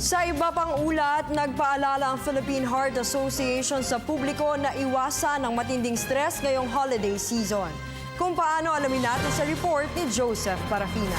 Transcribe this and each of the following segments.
Sa iba pang ulat, nagpaalala ang Philippine Heart Association sa publiko na iwasan ang matinding stress ngayong holiday season. Kung paano, alamin natin sa report ni Joseph Parafina.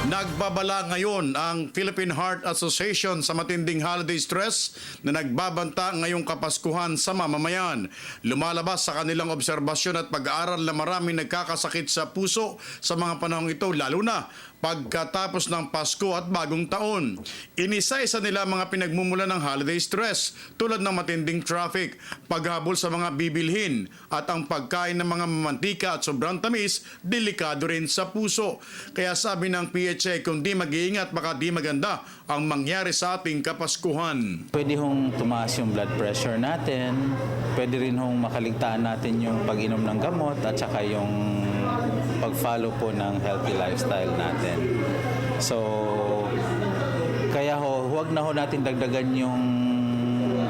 Nagbabala ngayon ang Philippine Heart Association sa matinding holiday stress na nagbabanta ngayong Kapaskuhan sa mamamayan. Lumalabas sa kanilang obserbasyon at pag-aaral na maraming nagkakasakit sa puso sa mga panahong ito, lalo na pagkatapos ng Pasko at Bagong Taon. Inisa-isa nila mga pinagmumula ng holiday stress tulad ng matinding traffic, paghabol sa mga bibilhin at ang pagkain ng mga mamantika at sobrang tamis, delikado rin sa puso. Kaya sabi ng PHA, kung di mag-iingat baka di maganda ang mangyari sa ating Kapaskuhan. Pwede hong tumaas yung blood pressure natin, pwede rin hong makaligtaan natin yung pag-inom ng gamot at saka yung pag-follow po ng healthy lifestyle natin. So, kaya huwag na natin dagdagan yung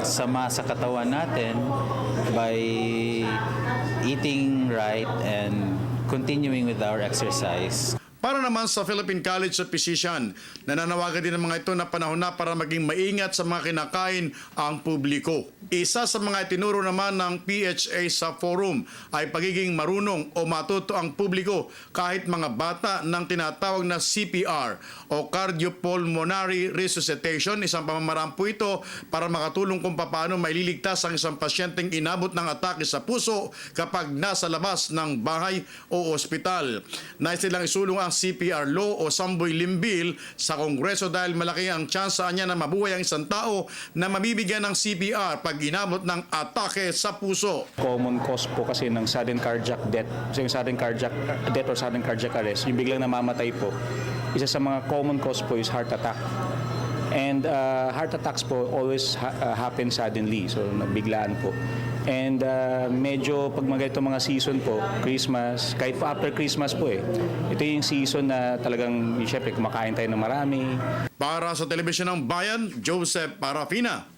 sama sa katawan natin by eating right and continuing with our exercise. Para naman sa Philippine College of Physicians, nananawagan din ng mga ito na panahon na para maging maingat sa mga kinakain ang publiko. Isa sa mga itinuro naman ng PHA sa forum ay pagiging marunong o matuto ang publiko kahit mga bata ng tinatawag na CPR o Cardiopulmonary Resuscitation. Isang pamamaraan po ito para makatulong kung paano maililigtas ang isang pasyenteng inabot ng atake sa puso kapag nasa labas ng bahay o ospital. Nais nilang isulong ang CPR law o Samboy Limbil sa Kongreso dahil malaki ang tsansa niya na mabuhay ang isang tao na mabibigyan ng CPR pag inabot ng atake sa puso. Common cause po kasi ng sudden cardiac death, so yung sudden cardiac death or sudden cardiac arrest, yung biglang namamatay po, isa sa mga common cause po is heart attack. And heart attacks po always happen suddenly, so biglaan po. And medyo pag mga season po, Christmas, kahit po after Christmas po ito yung season na talagang syempre kumakain tayo ng marami. Para sa Telebisyon ng Bayan, Joseph Parafina.